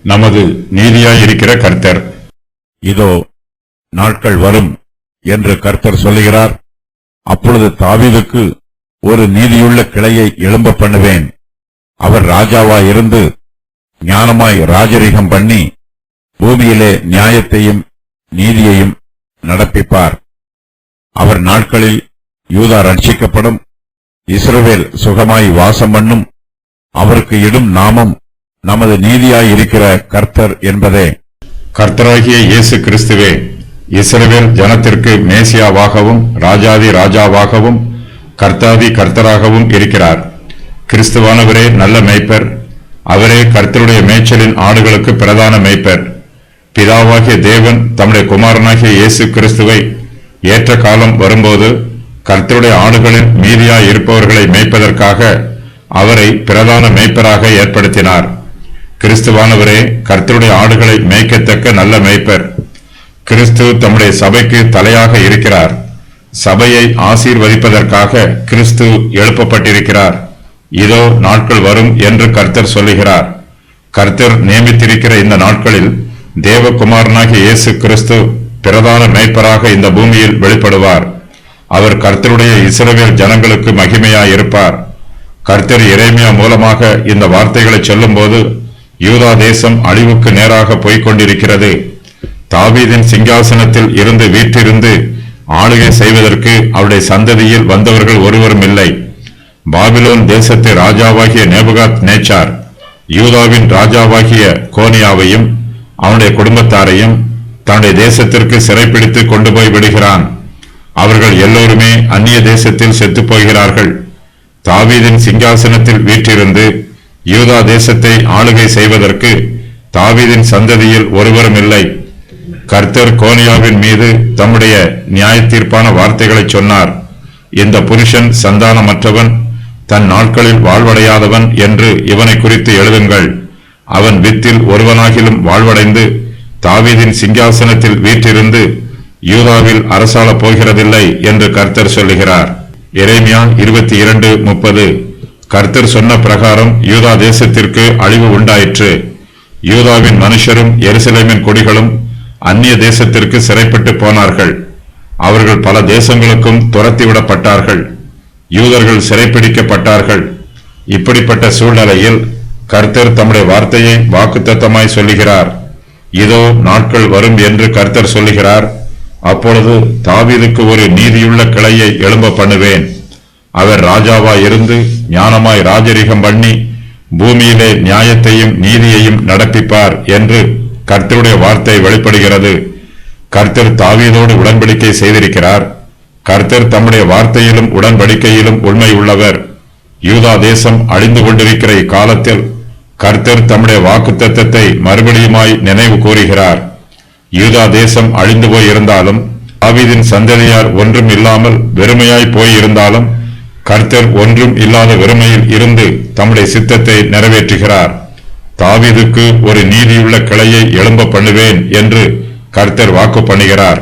நமது நீதியாயிருக்கிற கர்த்தர். இதோ நாட்கள் வரும் என்று கர்த்தர் சொல்லுகிறார். அப்பொழுது தாவீதுக்கு ஒரு நீதியுள்ள கிளையை எழும்ப பண்ணுவேன். அவர் ராஜாவாயிருந்து ஞானமாய் ராஜரீகம் பண்ணி பூமியிலே நியாயத்தையும் நீதியையும் நடப்பிப்பார். அவர் நாட்களில் யூதா ரட்சிக்கப்படும், இஸ்ரவேல் சுகமாய் வாசம் பண்ணும். அவருக்கு இடும் நாமம் நமது நீதியாயிருக்கிற கர்த்தர் என்பதே. கர்த்தராகிய இயேசு கிறிஸ்துவே இஸ்ரவேல் ஜனத்திற்கு மேசியாவாகவும் ராஜாதி ராஜாவாகவும் கர்த்தாதி கர்த்தராகவும் இருக்கிறார். கிறிஸ்துவானவரே நல்ல மேய்ப்பர். அவரே கர்த்தருடைய மேய்ச்சலின் ஆடுகளுக்கு பிரதான மேய்ப்பர். பிதாவாகிய தேவன் தம்முடைய குமாரனாகிய இயேசு கிறிஸ்துவை ஏற்ற காலம் வரும்போது கர்த்தருடைய ஆடுகளின் மீதியாய் இருப்பவர்களை மேய்ப்பதற்காக அவரை பிரதான மேய்ப்பராக ஏற்படுத்தினார். கிறிஸ்துவானவரே கர்த்தருடைய ஆடுகளை மேய்க்கத்தக்க நல்ல மேய்ப்பர். கிறிஸ்து தம்முடைய சபைக்கு தலையாக இருக்கிறார். சபையை ஆசீர்வதிப்பதற்காக கிறிஸ்து எழுப்பப்பட்டிருக்கிறார். இதோ நாட்கள் வரும் என்று கர்த்தர் சொல்லுகிறார். கர்த்தர் நியமித்திருக்கிற இந்த நாட்களில் தேவகுமாரனாகிய இயேசு கிறிஸ்து பிரதான மேய்ப்பராக இந்த பூமியில் வெளிப்படுவார். அவர் கர்த்தருடைய இஸ்ரவேல் ஜனங்களுக்கு மகிமையாயிருப்பார். கர்த்தர் எரேமியா மூலமாக இந்த வார்த்தைகளை சொல்லும் போது யூதா தேசம் அழிவுக்கு நேராக போய்கொண்டிருக்கிறது. தாவீதின் சிங்காசனத்தில் இருந்து வீற்றிருந்து ஆளுகை செய்வதற்கு அவருடைய சந்ததியில் வந்தவர்கள் ஒருவரும் இல்லை. பாபிலோன் தேசத்து ராஜாவாகிய நேபுகாத் நேச்சார் யூதாவின் ராஜாவாகிய கோனியாவையும் அவனுடைய குடும்பத்தாரையும் தன்னுடைய தேசத்திற்கு சிறைப்பிடித்து கொண்டு போய் விடுகிறான். அவர்கள் எல்லோருமே அந்நிய தேசத்தில் செத்துப் போகிறார்கள். தாவீதின் சிங்காசனத்தில் வீற்றிருந்து யூதா தேசத்தை ஆளுகை செய்வதற்கு தாவீதின் சந்ததியில் ஒருவரும் இல்லை. கர்த்தர் கோனியாவின் மீது தம்முடைய நியாய தீர்ப்பான வார்த்தைகளை சொன்னார். இந்த புருஷன் சந்தானமற்றவன், தன் நாட்களில் வாழ்வடையாதவன் என்று இவனை குறித்து எழுதுங்கள். அவன் வித்தில் ஒருவனாகிலும் வாழ்வடைந்து தாவீதின் சிங்காசனத்தில் வீற்றிருந்து யூதாவில் அரசாளப் போகிறதில்லை என்று கர்த்தர் சொல்லுகிறார். எரேமியா 22:30. கர்த்தர் சொன்ன பிரகாரம் யூதா தேசத்திற்கு அழிவு உண்டாயிற்று. யூதாவின் மனுஷரும் எருசலேமின் குடிகளும் அந்நிய தேசத்திற்கு சிறைப்பட்டு போனார்கள். அவர்கள் பல தேசங்களுக்கும் துரத்திவிடப்பட்டார்கள். யூதர்கள் சிறைப்பிடிக்கப்பட்டார்கள். இப்படிப்பட்ட சூழ்நிலையில் கர்த்தர் தம்முடைய வார்த்தையை வாக்குத்தத்தமாய் சொல்லுகிறார். இதோ நாட்கள் வரும் என்று கர்த்தர் சொல்லுகிறார். அப்பொழுது தாவீதுக்கு ஒரு நீதியுள்ள கிளையை எழும்ப பண்ணுவேன். அவர் ராஜாவாய் இருந்து ஞானமாய் ராஜரீகம் பண்ணி பூமியிலே நியாயத்தையும் நீதியையும் நடப்பிப்பார் என்று கர்த்தருடைய வார்த்தை வெளிப்படுகிறது. கர்த்தர் தாவீதோடு உடன்படிக்கை செய்திருக்கிறார். கர்த்தர் தம்முடைய வார்த்தையிலும் உடன்படிக்கையிலும் உண்மை உள்ளவர். யூதா தேசம் அழிந்து கொண்டிருக்கிற இக்காலத்தில் கர்த்தர் தம்முடைய வாக்குத்தத்தத்தை மறுபடியுமாய் நினைவு கூறுகிறார். யூதா தேசம் அழிந்து போயிருந்தாலும் தாவீதின் சந்ததியார் ஒன்றும் இல்லாமல் வெறுமையாய் போயிருந்தாலும் கர்த்தர் ஒன்றும் இல்லாத வெறுமையில் இருந்து தம்முடைய சித்தத்தை நிறைவேற்றுகிறார். தாவீதுக்கு ஒரு நீதியுள்ள கிளையை எழும்ப பண்ணுவேன் என்று கர்த்தர் வாக்கு பண்ணுகிறார்.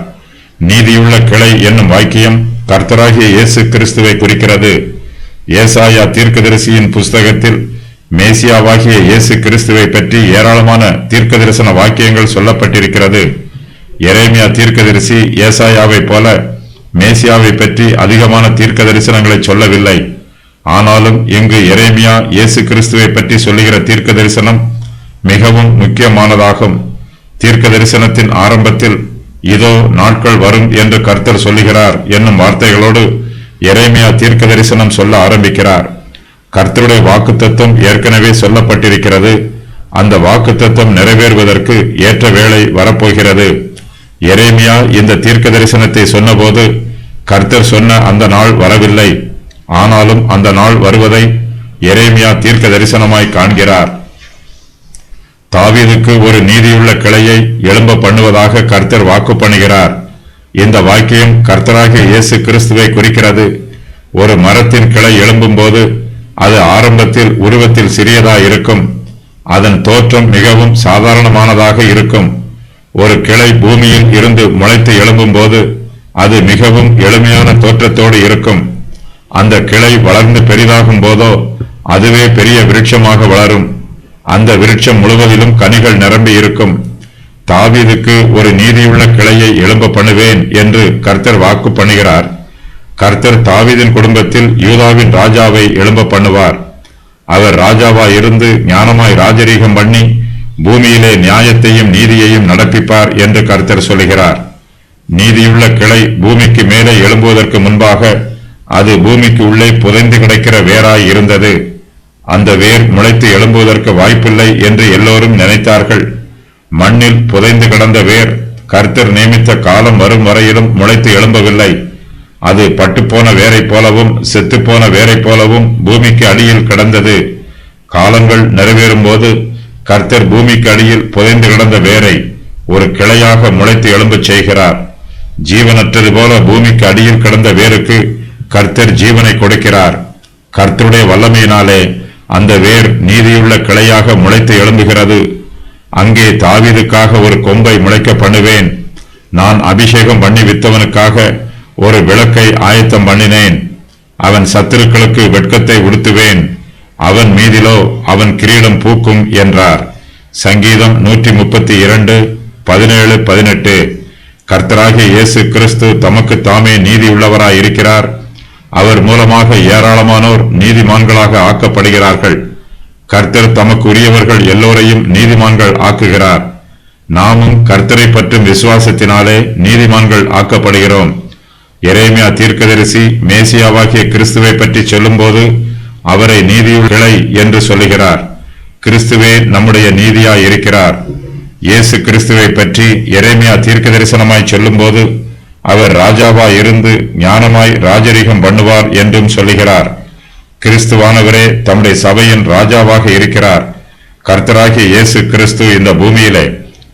நீதியுள்ள கிளை என்னும் வாக்கியம் கர்த்தராகிய இயேசு கிறிஸ்துவை குறிக்கிறது. ஏசாயா தீர்க்கதரிசியின் புஸ்தகத்தில் மேசியாவாகிய இயேசு கிறிஸ்துவை பற்றி ஏராளமான தீர்க்க தரிசன வாக்கியங்கள் சொல்லப்பட்டிருக்கிறது. எரேமியா தீர்க்கதரிசி ஏசாயாவை போல மேசியாவை பற்றி அதிகமான தீர்க்க தரிசனங்களை சொல்லவில்லை. ஆனாலும் இங்கு எரேமியா இயேசு கிறிஸ்துவை பற்றி சொல்லுகிற தீர்க்க தரிசனம் மிகவும் முக்கியமானதாகும். தீர்க்க தரிசனத்தின் ஆரம்பத்தில் இதோ நாட்கள் வரும் என்று கர்த்தர் சொல்லுகிறார் என்னும் வார்த்தைகளோடு எரேமியா தீர்க்க தரிசனம் சொல்ல ஆரம்பிக்கிறார். கர்த்தருடைய வாக்குத்தத்தம் ஏற்கனவே சொல்லப்பட்டிருக்கிறது. அந்த வாக்குத்தத்தம் நிறைவேறுவதற்கு ஏற்ற வேளை வரப்போகிறது. எரேமியா இந்த தீர்க்க தரிசனத்தை சொன்னபோது கர்த்தர் சொன்ன அந்த நாள் வரவில்லை. ஆனாலும் அந்த நாள் வருவதை எரேமியா தீர்க்க தரிசனமாய் காண்கிறார். தாவீதுக்கு ஒரு நீதியுள்ள கிளையை எழும்ப பண்ணுவதாக கர்த்தர் வாக்கு பண்ணுகிறார். இந்த வாக்கியம் கர்த்தராகிய இயேசு கிறிஸ்துவை குறிக்கிறது. ஒரு மரத்தின் கிளை எழும்பும் போது அது ஆரம்பத்தில் உருவத்தில் சிறியதாக இருக்கும். அதன் தோற்றம் மிகவும் சாதாரணமானதாக இருக்கும். ஒரு கிளை பூமியில் இருந்து முளைத்து எழும்பும் போது அது மிகவும் எளிமையான தோற்றத்தோடு இருக்கும். அந்த கிளை வளர்ந்து பெரிதாகும் போதோ அதுவே பெரிய விருட்சமாக வளரும். அந்த விருட்சம் முழுவதிலும் கனிகள் நிரம்பி இருக்கும். தாவீதுக்கு ஒரு நீதியுள்ள கிளையை எழும்ப பண்ணுவேன் என்று கர்த்தர் வாக்கு பண்ணுகிறார். கர்த்தர் தாவீதின் குடும்பத்தில் யூதாவின் ராஜாவை எழும்ப பண்ணுவார். அவர் ராஜாவாய் இருந்து ஞானமாய் ராஜரீகம் பண்ணி பூமியிலே நியாயத்தையும் நீதியையும் நடப்பிப்பார் என்று கர்த்தர் சொல்கிறார். நீதியுள்ள கிளை பூமிக்கு மேலே எழும்புவதற்கு முன்பாக அது பூமிக்கு உள்ளே புதைந்து கிடக்கிற வேராய் இருந்தது. அந்த வேர் முளைத்து எழும்புவதற்கு வாய்ப்பில்லை என்று எல்லோரும் நினைத்தார்கள். மண்ணில் புதைந்து கிடந்த வேர் கர்த்தர் நியமித்த காலம் வரும் வரையிலும் முளைத்து எழும்பவில்லை. அது பட்டுப்போன வேரை போலவும் செத்துப்போன வேரை போலவும் பூமிக்கு அடியில் கிடந்தது. காலங்கள் நிறைவேறும் போது கர்த்தர் பூமிக்கு அடியில் புதைந்து கிடந்த வேரை ஒரு கிளையாக முளைத்து எழும்பச் செய்கிறார். ஜீவனற்றது போல பூமிக்கு அடியில் கிடந்த வேருக்கு கர்த்தர் ஜீவனை கொடுக்கிறார். கர்த்தருடைய வல்லமையினாலே அந்த வேர் நீதியுள்ள கிளையாக முளைத்து எழும்புகிறது. அங்கே தாவீதுக்காக ஒரு கொம்பை முளைக்க பண்ணுவேன். நான் அபிஷேகம் பண்ணி வித்தவனுக்காக ஒரு விளக்கை ஆயத்தம் பண்ணினேன். அவன் சத்துருக்களுக்கு வெட்கத்தை உடுத்துவேன். அவன் மீதிலோ அவன் கிரீடம் பூக்கும் என்றார். சங்கீதம் 132 17-18. கர்த்தராகிய இயேசு கிறிஸ்து தமக்கு தாமே நீதி உள்ளவராய் இருக்கிறார். அவர் மூலமாக ஏராளமானோர் நீதிமான்களாக ஆக்கப்படுகிறார்கள். கர்த்தர் தமக்கு உரியவர்கள் எல்லோரையும் நீதிமான்கள் ஆக்குகிறார். நாமும் கர்த்தரை பற்றும் விசுவாசத்தினாலே நீதிமான்கள் ஆக்கப்படுகிறோம். எரேமியா தீர்க்கதரிசி மேசியாவாகிய கிறிஸ்துவை பற்றி சொல்லும்போது அவரை நீதியுள்ள கிளை என்று சொல்லுகிறார். கிறிஸ்துவே நம்முடைய நீதியாய் இருக்கிறார். இயேசு கிறிஸ்துவை பற்றி எரேமியா தீர்க்க தரிசனமாய் சொல்லும்போது அவர் ராஜாவாய் இருந்து ஞானமாய் ராஜரீகம் பண்ணுவார் என்றும் சொல்லுகிறார். கிறிஸ்துவானவரே தம்முடைய சபையின் ராஜாவாக இருக்கிறார். கர்த்தராகிய இயேசு கிறிஸ்து இந்த பூமியிலே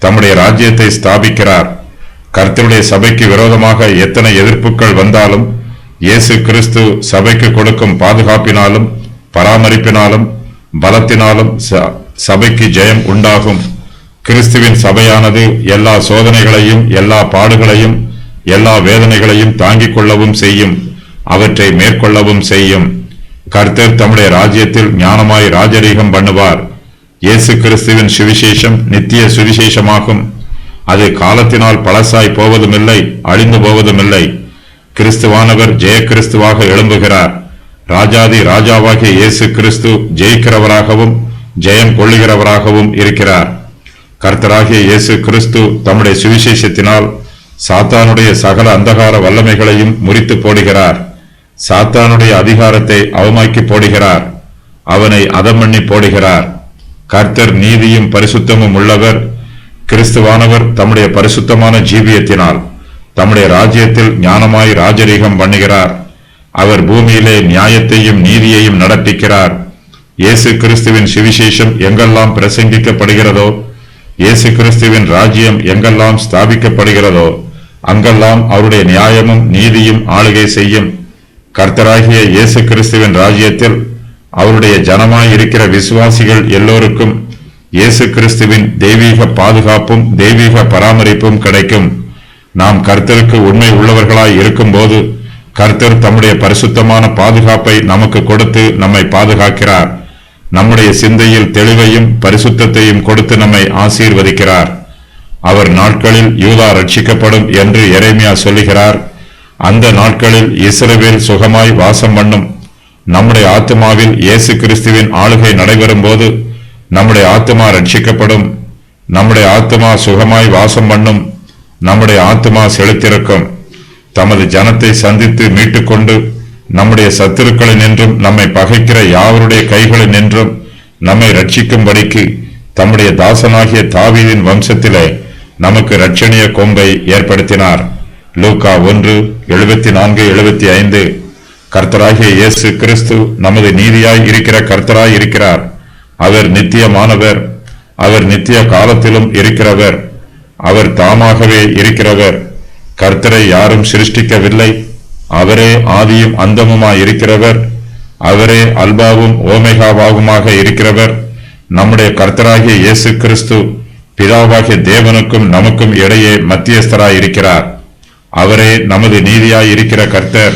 தம்முடைய ராஜ்யத்தை ஸ்தாபிக்கிறார். கர்த்தருடைய சபைக்கு விரோதமாக எத்தனை எதிர்ப்புகள் வந்தாலும் இயேசு கிறிஸ்து சபைக்கு கொடுக்கும் பாதுகாப்பினாலும் பராமரிப்பினாலும் பலத்தினாலும் சபைக்கு ஜெயம் உண்டாகும். கிறிஸ்துவின் சபையானது எல்லா சோதனைகளையும் எல்லா பாடுகளையும் எல்லா வேதனைகளையும் தாங்கிக் கொள்ளவும் செய்யும். அவற்றை மேற்கொள்ளவும் செய்யும். கர்த்தர் தம்முடைய ராஜ்யத்தில் ஞானமாய் ராஜரீகம் பண்ணுவார். இயேசு கிறிஸ்துவின் சுவிசேஷம் நித்திய சுவிசேஷமாகும். அது காலத்தினால் பழசாய் போவதுமில்லை, அழிந்து போவதுமில்லை. கிறிஸ்துவானவர் ஜெய கிறிஸ்துவாக எழும்புகிறார். ராஜாதி ராஜாவாகிய இயேசு கிறிஸ்து ஜெயிக்கிறவராகவும் ஜெயம் கொள்ளுகிறவராகவும் இருக்கிறார். கர்த்தராகிய இயேசு கிறிஸ்து தம்முடைய சுவிசேஷத்தினால் சாத்தானுடைய சகல அந்தகார வல்லமைகளையும் முறித்து போடுகிறார். சாத்தானுடைய அதிகாரத்தை அவமாக்கி போடுகிறார். அவனை அதமண்ணி போடுகிறார். கர்த்தர் நீதியும் பரிசுத்தமும் உள்ளவர். கிறிஸ்துவானவர் தம்முடைய பரிசுத்தமான ஜீவியத்தினால் தம்முடைய ராஜ்யத்தில் ஞானமாய் ராஜரீகம் பண்ணுகிறார். அவர் பூமியிலே நியாயத்தையும் நீதியையும் நடப்பிக்கிறார். இயேசு கிறிஸ்துவின் சுவிசேஷம் எங்கெல்லாம் பிரசங்கிக்கப்படுகிறதோ, இயேசு கிறிஸ்துவின் ராஜ்யம் எங்கெல்லாம் ஸ்தாபிக்கப்படுகிறதோ அங்கெல்லாம் அவருடைய நியாயமும் நீதியும் ஆளுகை செய்யும். கர்த்தராகிய இயேசு கிறிஸ்துவின் ராஜ்யத்தில் அவருடைய ஜனமாய் இருக்கிற விசுவாசிகள் எல்லோருக்கும் இயேசு கிறிஸ்துவின் தெய்வீக பாதுகாப்பும் தெய்வீக பராமரிப்பும் கிடைக்கும். நாம் கர்த்தருக்கு உண்மை உள்ளவர்களாய் இருக்கும்போது கர்த்தர் தம்முடைய பரிசுத்தமான பாதுகாப்பை நமக்கு கொடுத்து நம்மை பாதுகாக்கிறார். நம்முடைய சிந்தையில் தெளிவையும் பரிசுத்தத்தையும் கொடுத்து நம்மை ஆசீர்வதிக்கிறார். அவர் நாட்களில் யூதா ரட்சிக்கப்படும் என்று எரேமியா சொல்லுகிறார். அந்த நாட்களில் இஸ்ரவேல் சுகமாய் வாசம் பண்ணும். நம்முடைய ஆத்மாவில் இயேசு கிறிஸ்துவின் ஆளுகை நடைபெறும் போது நம்முடைய ஆத்மா ரட்சிக்கப்படும். நம்முடைய ஆத்மா சுகமாய் வாசம் பண்ணும். நம்முடைய ஆத்மா செலுத்திருக்கும். தமது ஜனத்தை சந்தித்து மீட்டுக்கொண்டு நம்முடைய சத்துருக்களை நின்றும் நம்மை பகைக்கிற யாவருடைய கைகளை நின்றும் நம்மை ரட்சிக்கும்படிக்கு தம்முடைய தாசனாகிய தாவீதின் வம்சத்திலே நமக்கு இரட்சணிய கொம்பை ஏற்படுத்தினார். லூக்கா 1:74-75. கர்த்தராகிய இயேசு கிறிஸ்து நமது நீதியாய் இருக்கிற கர்த்தராய் இருக்கிறார். அவர் நித்தியமானவர். அவர் நித்திய காலத்திலும் இருக்கிறவர். அவர் தாமாகவே இருக்கிறவர். கர்த்தரை யாரும் சிருஷ்டிக்கவில்லை. அவரே ஆதியும் அந்தமுமாய் இருக்கிறவர். அவரே அல்பாவும் ஓமேகாவாகுமாக இருக்கிறவர். நம்முடைய கர்த்தராகிய இயேசு கிறிஸ்து பிதாவாகிய தேவனுக்கும் நமக்கும் இடையே மத்தியஸ்தராய் இருக்கிறார். அவரே நமது நீதியாய் இருக்கிற கர்த்தர்.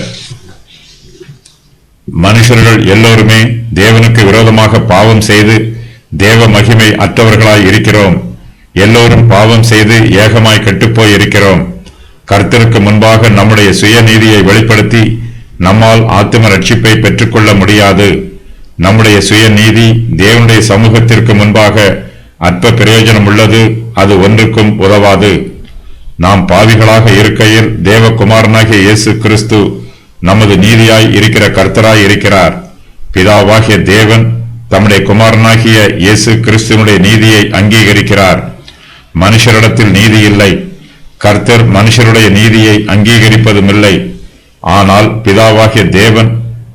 மனுஷர்கள் எல்லோருமே தேவனுக்கு விரோதமாக பாவம் செய்து தேவ மகிமை அற்றவர்களாய் இருக்கிறோம். எல்லோரும் பாவம் செய்து ஏகமாய் கெட்டுப்போய் இருக்கிறோம். கர்த்தருக்கு முன்பாக நம்முடைய சுயநீதியை வெளிப்படுத்தி நம்மால் ஆத்தும ரட்சிப்பை பெற்றுக்கொள்ள முடியாது. நம்முடைய சுயநீதி தேவனுடைய சமூகத்திற்கு முன்பாக அற்ப பிரயோஜனம் உள்ளது. அது ஒன்றுக்கும் உதவாது. நாம் பாவிகளாக இருக்கையில் தேவகுமாரனாகிய இயேசு கிறிஸ்து நமது நீதியாய் இருக்கிற கர்த்தராய் இருக்கிறார். பிதாவாகிய தேவன் தம்முடைய குமாரனாகிய இயேசு கிறிஸ்துவனுடைய நீதியை அங்கீகரிக்கிறார். மனுஷரிடத்தில் நீதி இல்லை. கர்த்தர் மனுஷருடைய நீதியை அங்கீகரிப்பதுமில்லை. ஆனால் பிதாவாகிய தேவன்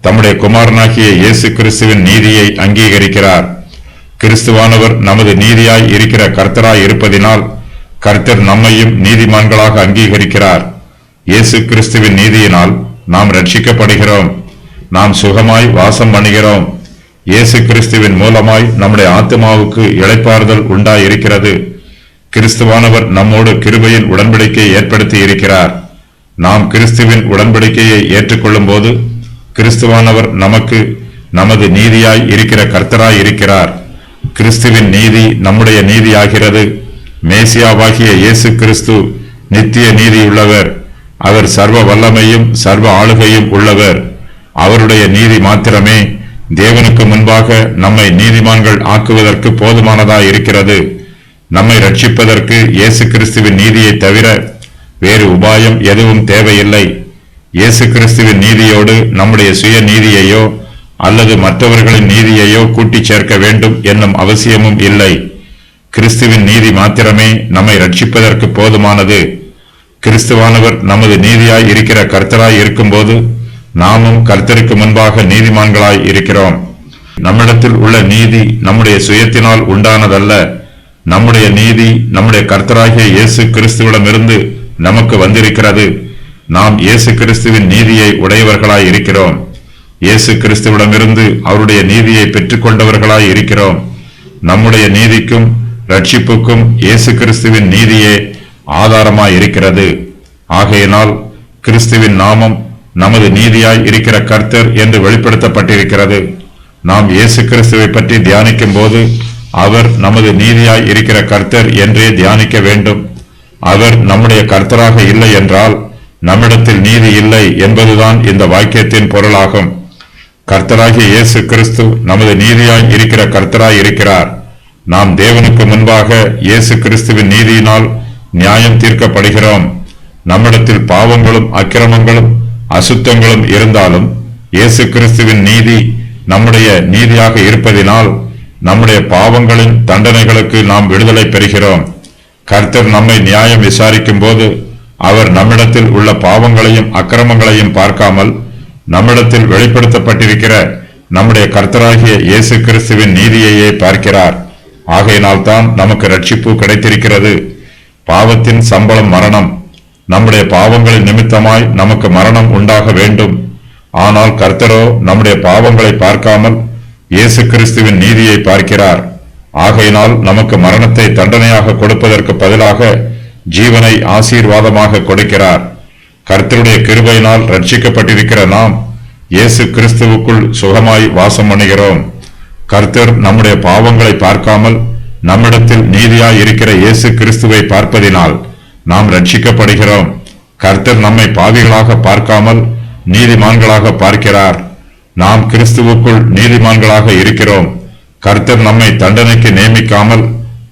தம்முடைய குமாரனாகிய இயேசு கிறிஸ்துவின் நீதியை அங்கீகரிக்கிறார். கிறிஸ்துவானவர் நமது நீதியாய் இருக்கிற கர்த்தராய் இருப்பதினால் கர்த்தர் நம்மையும் நீதிமான்களாக அங்கீகரிக்கிறார். இயேசு கிறிஸ்துவின் நீதியினால் நாம் ரட்சிக்கப்படுகிறோம். நாம் சுகமாய் வாசம் பண்ணுகிறோம். இயேசு கிறிஸ்துவின் மூலமாய் நம்முடைய ஆத்மாவுக்கு இளைப்பாறுதல் உண்டாயிருக்கிறது. கிறிஸ்துவானவர் நம்மோடு கிருபையின் உடன்படிக்கையை ஏற்படுத்தி இருக்கிறார். நாம் கிறிஸ்துவின் உடன்படிக்கையை ஏற்றுக்கொள்ளும் போது கிறிஸ்துவானவர் நமக்கு நமது நீதியாய் இருக்கிற கர்த்தராய் இருக்கிறார். கிறிஸ்துவின் நீதி நம்முடைய நீதியாகிறது. மேசியாவாகிய இயேசு கிறிஸ்து நித்திய நீதியுள்ளவர். அவர் சர்வ வல்லமையும் சர்வ ஆளுகையும் உள்ளவர். அவருடைய நீதி மாத்திரமே தேவனுக்கு முன்பாக நம்மை நீதிமான்கள் ஆக்குவதற்கு போதுமானதாய் இருக்கிறது. நம்மை ரட்சிப்பதற்கு இயேசு கிறிஸ்துவின் நீதியை தவிர வேறு உபாயம் எதுவும் தேவையில்லை. இயேசு கிறிஸ்துவின் நீதியோடு நம்முடைய சுய நீதியையோ அல்லது மற்றவர்களின் நீதியையோ கூட்டிச் சேர்க்க வேண்டும் என்னும் அவசியமும் இல்லை. கிறிஸ்துவின் நீதி மாத்திரமே நம்மை ரட்சிப்பதற்கு போதுமானது. கிறிஸ்துவானவர் நமது நீதியாய் இருக்கிற கர்த்தராய் இருக்கும்போது நாமும் கர்த்தருக்கு முன்பாக நீதிமான்களாய் இருக்கிறோம். நம்மிடத்தில் உள்ள நீதி நம்முடைய சுயத்தினால் உண்டானதல்ல. நம்முடைய நீதி நம்முடைய கர்த்தராகிய இயேசு கிறிஸ்துவிடமிருந்து நமக்கு வந்திருக்கிறது. நாம் இயேசு கிறிஸ்துவின் நீதியை உடையவர்களாய் இருக்கிறோம். இயேசு கிறிஸ்துவிடமிருந்து அவருடைய நீதியை பெற்றுக்கொண்டவர்களாய் இருக்கிறோம். நம்முடைய நீதிக்கும் ரட்சிப்புக்கும் இயேசு கிறிஸ்துவின் நீதியே ஆதாரமாய் இருக்கிறது. ஆகையினால் கிறிஸ்துவின் நாமம் நமது நீதியாய் இருக்கிற கர்த்தர் என்று வெளிப்படுத்தப்பட்டிருக்கிறது. நாம் இயேசு கிறிஸ்துவை பற்றி தியானிக்கும் போது அவர் நமது நீதியாய் இருக்கிற கர்த்தர் என்றே தியானிக்க வேண்டும். அவர் நம்முடைய கர்த்தராக இல்லை என்றால் நம்மிடத்தில் நீதி இல்லை என்பதுதான் இந்த வாக்கியத்தின் பொருளாகும். கர்த்தராகிய இயேசு கிறிஸ்து நமது நீதியாய் இருக்கிற கர்த்தராய் இருக்கிறார். நாம் தேவனுக்கு முன்பாக இயேசு கிறிஸ்துவின் நீதியினால் நியாயம் தீர்க்கப்படுகிறோம். நம்மிடத்தில் பாவங்களும் அக்கிரமங்களும் அசுத்தங்களும் இருந்தாலும் இயேசு கிறிஸ்துவின் நீதி நம்முடைய நீதியாக இருப்பதினால் நம்முடைய பாவங்களின் தண்டனைகளுக்கு நாம் விடுதலை பெறுகிறோம். கர்த்தர் நம்மை நியாயம் விசாரிக்கும் போது அவர் நம்மிடத்தில் உள்ள பாவங்களையும் அக்கிரமங்களையும் பார்க்காமல் நம்மிடத்தில் வெளிப்படுத்தப்பட்டிருக்கிற நம்முடைய கர்த்தராகிய இயேசு கிறிஸ்துவின் நீதியையே பார்க்கிறார். ஆகையினால்தான் நமக்கு ரட்சிப்பு கிடைத்திருக்கிறது. பாவத்தின் சம்பளம் மரணம். நம்முடைய பாவங்களின் நிமித்தமாய் நமக்கு மரணம் உண்டாக வேண்டும். ஆனால் கர்த்தரோ நம்முடைய பாவங்களை பார்க்காமல் இயேசு கிறிஸ்துவின் நீதியை பார்க்கிறார். ஆகையினால் நமக்கு மரணத்தை தண்டனையாக கொடுப்பதற்கு பதிலாக ஜீவனை ஆசீர்வாதமாக கொடுக்கிறார். கர்த்தருடைய கிருபையினால் ரட்சிக்கப்பட்டிருக்கிற நாம் இயேசு கிறிஸ்துவுக்குள் சுகமாய் வாசம் பண்ணுகிறோம். கர்த்தர் நம்முடைய பாவங்களை பார்க்காமல் நம்மிடத்தில் நீதியாய் இருக்கிற இயேசு கிறிஸ்துவை பார்ப்பதினால் நாம் ரட்சிக்கப்படுகிறோம். கர்த்தர் நம்மை பாவிகளாக பார்க்காமல் நீதிமான்களாக பார்க்கிறார். நாம் கிறிஸ்துவுக்குள் நீதிமான்களாக இருக்கிறோம். கர்த்தர் நம்மை தண்டனைக்கு நியமிக்காமல்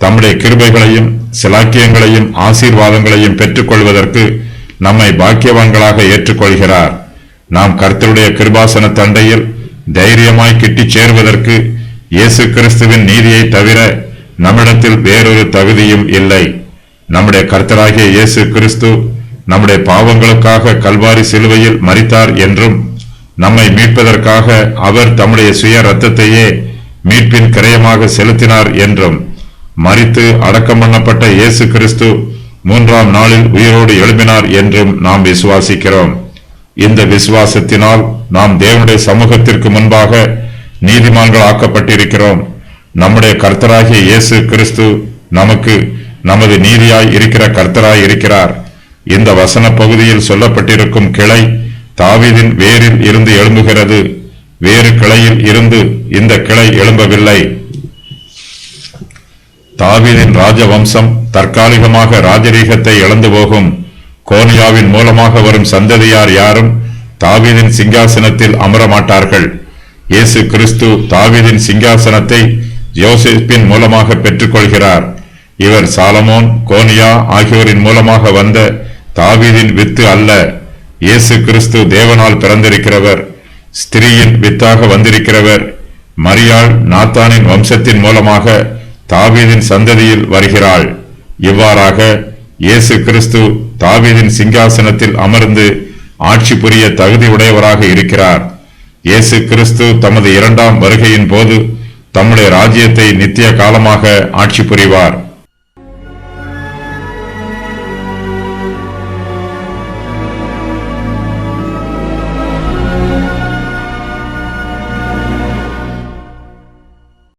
தம்முடைய கிருபைகளையும் சிலாக்கியங்களையும் ஆசீர்வாதங்களையும் பெற்றுக்கொள்வதற்கு நம்மை பாக்கியவான்களாக ஏற்றுக்கொள்கிறார். நாம் கர்த்தருடைய கிருபாசன தண்டையில் தைரியமாய் கிட்டிச் சேருவதற்கு இயேசு கிறிஸ்துவின் நீதியை தவிர நம்மிடத்தில் வேறொரு தகுதியும் இல்லை. நம்முடைய கர்த்தராகிய இயேசு கிறிஸ்து நம்முடைய பாவங்களுக்காக கல்வாரி சிலுவையில் மரித்தார் என்றும் நம்மை மீட்பதற்காக அவர் தம்முடைய சுய இரத்தத்தையே மீட்பின் கிரயமாக செலுத்தினார் என்றும் மரித்து அடக்கம் பண்ணப்பட்ட இயேசு கிறிஸ்து 3ஆம் நாளில் உயிரோடு எழும்பினார் என்றும் நாம் விசுவாசிக்கிறோம். இந்த விசுவாசத்தினால் நாம் தேவனுடைய சமூகத்திற்கு முன்பாக நீதிமான்கள் ஆக்கப்பட்டிருக்கிறோம். நம்முடைய கர்த்தராகிய இயேசு கிறிஸ்து நமக்கு நமது நீதியாய் இருக்கிற கர்த்தராய் இருக்கிறார். இந்த வசன பகுதியில் சொல்லப்பட்டிருக்கும் கிளை தாவீதின் வேரில் இருந்து எழும்புகிறது. வேறு கிளையில் இருந்து இந்த கிளை எழும்பவில்லை. தாவீதின் ராஜவம்சம் தற்காலிகமாக ராஜரீகத்தை இழந்து போகும். கோனியாவின் மூலமாக வரும் சந்ததியார் யாரும் தாவீதின் சிங்காசனத்தில் அமரமாட்டார்கள். இயேசு கிறிஸ்து தாவீதின் சிங்காசனத்தை யோசேப்பின் மூலமாக பெற்றுக்கொள்கிறார். இவர் சாலமோன், கோனியா ஆகியோரின் மூலமாக வந்த தாவீதின் வித்து அல்ல. இயேசு கிறிஸ்து தேவனால் பிறந்திருக்கிறவர், ஸ்திரீயின் வித்தாக வந்திருக்கிறவர். மரியாள் நாத்தானின் வம்சத்தின் மூலமாக தாவீதின் சந்ததியில் வருகிறாள். இவ்வாறாக இயேசு கிறிஸ்து தாவீதின் சிங்காசனத்தில் அமர்ந்து ஆட்சி புரிய தகுதி உடையவராக இருக்கிறார். இயேசு கிறிஸ்து தமது இரண்டாம் வருகையின் போது தம்முடைய ராஜ்யத்தை நித்திய காலமாக ஆட்சி புரிவார்.